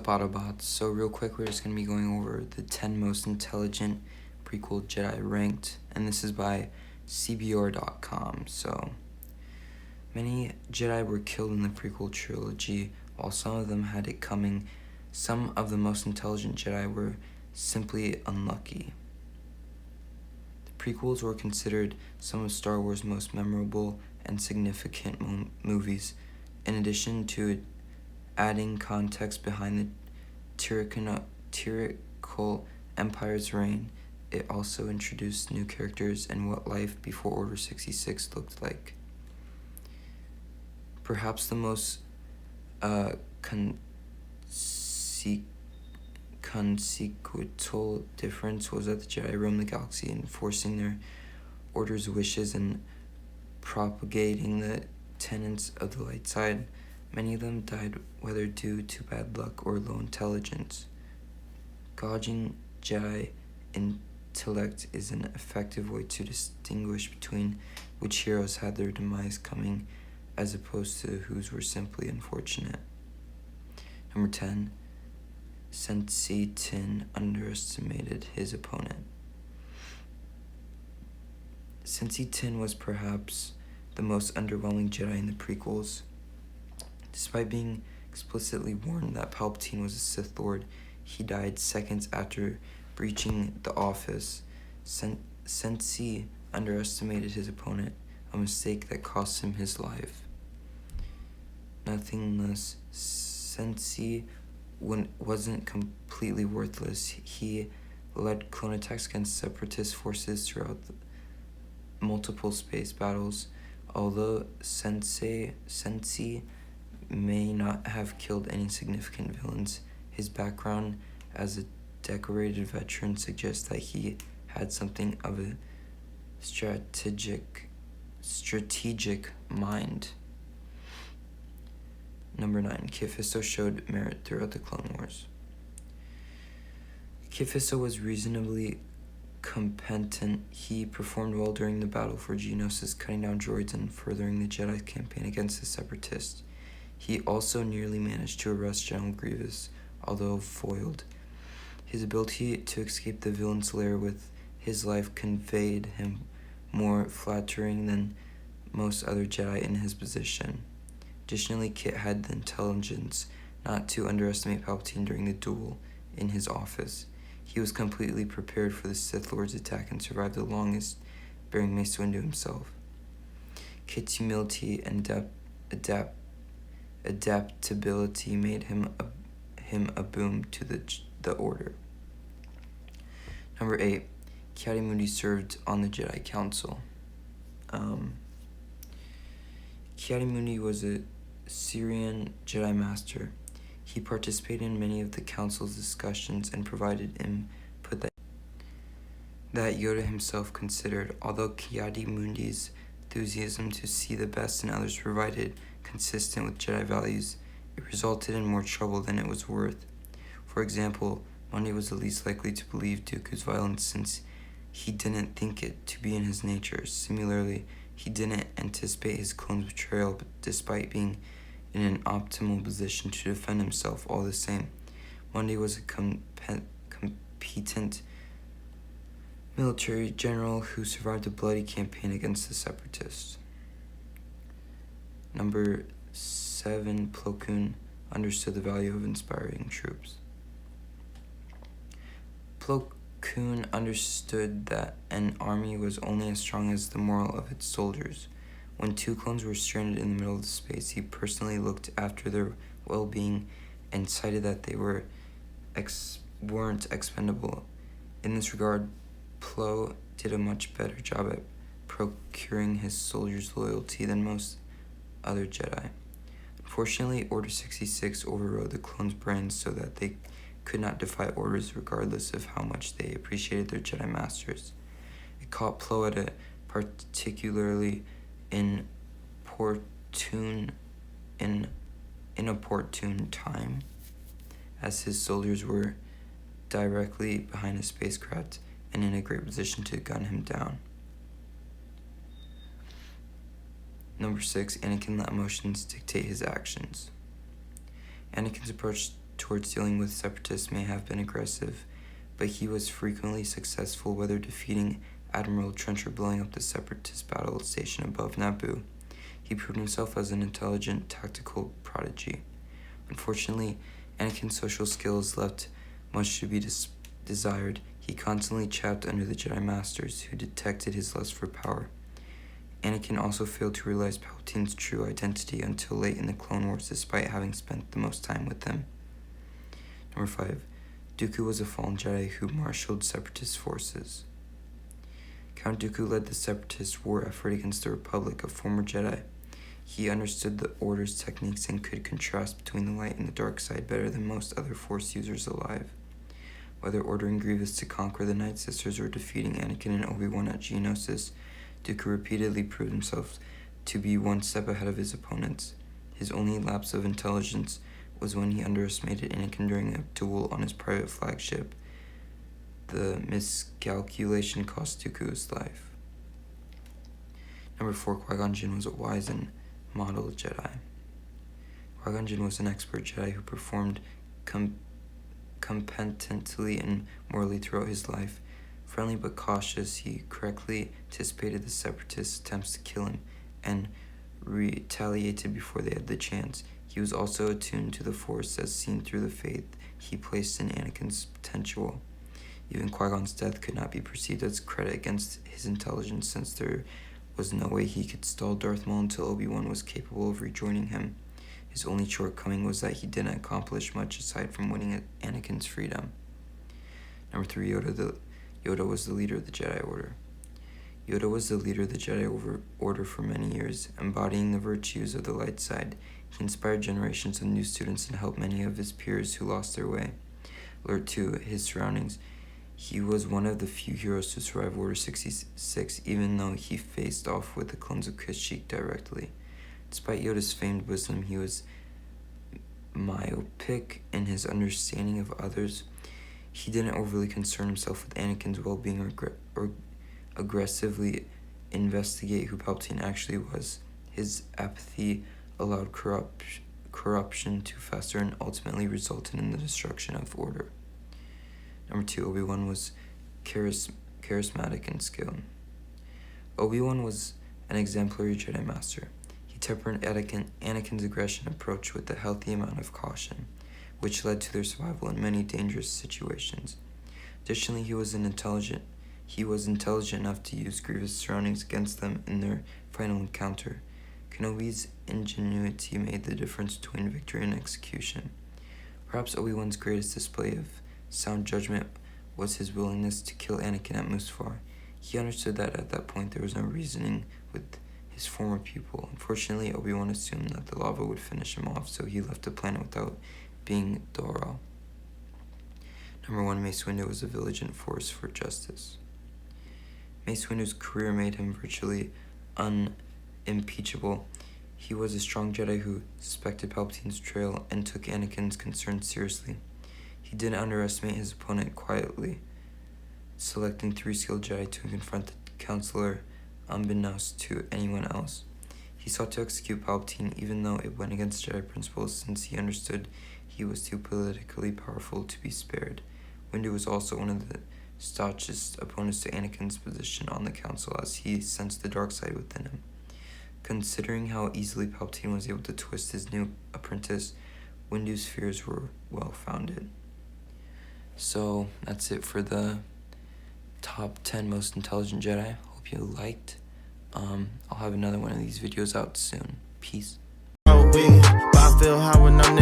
Autobots? So real quick, we're just going to be going over the 10 most intelligent prequel Jedi ranked, and this is by CBR.com. So, many Jedi were killed in the prequel trilogy, while some of them had it coming. Some of the most intelligent Jedi were simply unlucky. The prequels were considered some of Star Wars' most memorable and significant movies. In addition to adding context behind the tyrannical Empire's reign, it also introduced new characters and what life before Order 66 looked like. Perhaps the most consequential difference was that the Jedi roamed the galaxy, enforcing their Order's wishes and propagating the tenets of the light side. Many of them died whether due to bad luck or low intelligence. Gauging Jedi intellect is an effective way to distinguish between which heroes had their demise coming as opposed to whose were simply unfortunate. Number 10. Sensei Tin underestimated his opponent. Sensei Tin was perhaps the most underwhelming Jedi in the prequels. Despite being explicitly warned that Palpatine was a Sith Lord, he died seconds after breaching the office. Sensei underestimated his opponent, a mistake that cost him his life. Nothing less, Sensei wasn't completely worthless. He led clone attacks against separatist forces throughout multiple space battles. Although Sensei may not have killed any significant villains, his background as a decorated veteran suggests that he had something of a strategic mind. Number 9. Kit Fisto showed merit throughout the Clone Wars. Kit Fisto was reasonably competent. He performed well during the battle for Geonosis, cutting down droids and furthering the Jedi campaign against the Separatists. He also nearly managed to arrest General Grievous, although foiled. His ability to escape the villain's lair with his life conveyed him more flattering than most other Jedi in his position. Additionally, Kit had the intelligence not to underestimate Palpatine during the duel in his office. He was completely prepared for the Sith Lord's attack and survived the longest, bearing Mace Windu himself. Kit's humility and adaptability made him a boon to the Order. Number 8. Ki-Adi-Mundi served on the Jedi Council. Ki-Adi-Mundi was a Syrian Jedi Master. He participated in many of the Council's discussions and provided input that Yoda himself considered. Although Ki-Adi-Mundi's enthusiasm to see the best in others provided consistent with Jedi values, it resulted in more trouble than it was worth. For example, Mundi was the least likely to believe Dooku's violence since he didn't think it to be in his nature. Similarly, he didn't anticipate his clone's betrayal, but despite being in an optimal position to defend himself all the same. Mundi was a competent military general who survived a bloody campaign against the Separatists. Number 7. Plo Koon understood the value of inspiring troops. Plo Koon understood that an army was only as strong as the morale of its soldiers. When 2 clones were stranded in the middle of space, he personally looked after their well-being and cited that they weren't expendable. In this regard, Plo did a much better job at procuring his soldiers' loyalty than most other Jedi. Unfortunately, Order 66 overrode the clones' brains so that they could not defy orders regardless of how much they appreciated their Jedi Masters. It caught Plo at a particularly inopportune time, as his soldiers were directly behind his spacecraft and in a great position to gun him down. Number 6. Anakin let emotions dictate his actions. Anakin's approach towards dealing with Separatists may have been aggressive, but he was frequently successful, whether defeating Admiral Trench or blowing up the Separatist battle station above Naboo. He proved himself as an intelligent, tactical prodigy. Unfortunately, Anakin's social skills left much to be desired. He constantly chapped under the Jedi Masters, who detected his lust for power. Anakin also failed to realize Palpatine's true identity until late in the Clone Wars, despite having spent the most time with them. Number 5. Dooku was a fallen Jedi who marshaled Separatist forces. Count Dooku led the Separatist war effort against the Republic, a former Jedi. He understood the Order's techniques and could contrast between the light and the dark side better than most other Force users alive. Whether ordering Grievous to conquer the Night Sisters or defeating Anakin and Obi-Wan at Geonosis, Dooku repeatedly proved himself to be one step ahead of his opponents. His only lapse of intelligence was when he underestimated Anakin during a duel on his private flagship. The miscalculation cost Dooku his life. Number 4. Qui-Gon Jinn was a wise and model Jedi. Qui-Gon Jinn was an expert Jedi who performed competently and morally throughout his life. Friendly but cautious, he correctly anticipated the Separatist attempts to kill him and retaliated before they had the chance. He was also attuned to the Force, as seen through the faith he placed in Anakin's potential. Even Qui-Gon's death could not be perceived as credit against his intelligence, since there was no way he could stall Darth Maul until Obi-Wan was capable of rejoining him. His only shortcoming was that he didn't accomplish much aside from winning Anakin's freedom. Number 3. Yoda was the leader of the Jedi Order. Yoda was the leader of the Jedi Order for many years, embodying the virtues of the light side. He inspired generations of new students and helped many of his peers who lost their way. Alert to his surroundings. He was one of the few heroes to survive Order 66, even though he faced off with the clones of Kashyyyk directly. Despite Yoda's famed wisdom, he was myopic in his understanding of others. He didn't overly concern himself with Anakin's well-being or aggressively investigate who Palpatine actually was. His apathy allowed corruption to fester and ultimately resulted in the destruction of Order. Number 2. Obi-Wan was charismatic and skilled. Obi-Wan was an exemplary Jedi Master. He tempered Anakin's aggression approach with a healthy amount of caution, which led to their survival in many dangerous situations. Additionally, he was intelligent enough to use Grievous' surroundings against them in their final encounter. Kenobi's ingenuity made the difference between victory and execution. Perhaps Obi-Wan's greatest display of sound judgment was his willingness to kill Anakin at Mustafar. He understood that at that point there was no reasoning with his former pupil. Unfortunately, Obi-Wan assumed that the lava would finish him off, so he left the planet without being thorough. Number 1. Mace Windu was a vigilant force for justice. Mace Windu's career made him virtually unimpeachable. He was a strong Jedi who suspected Palpatine's trail and took Anakin's concerns seriously. He didn't underestimate his opponent, quietly selecting 3 skilled Jedi to confront the counselor unbeknownst to anyone else. He sought to execute Palpatine even though it went against Jedi principles, since he understood he was too politically powerful to be spared. Windu was also one of the staunchest opponents to Anakin's position on the council, as he sensed the dark side within him. Considering how easily Palpatine was able to twist his new apprentice, Windu's fears were well-founded. So that's it for the top 10 most intelligent Jedi. Hope you liked. I'll have another one of these videos out soon. Peace. I feel how when I'm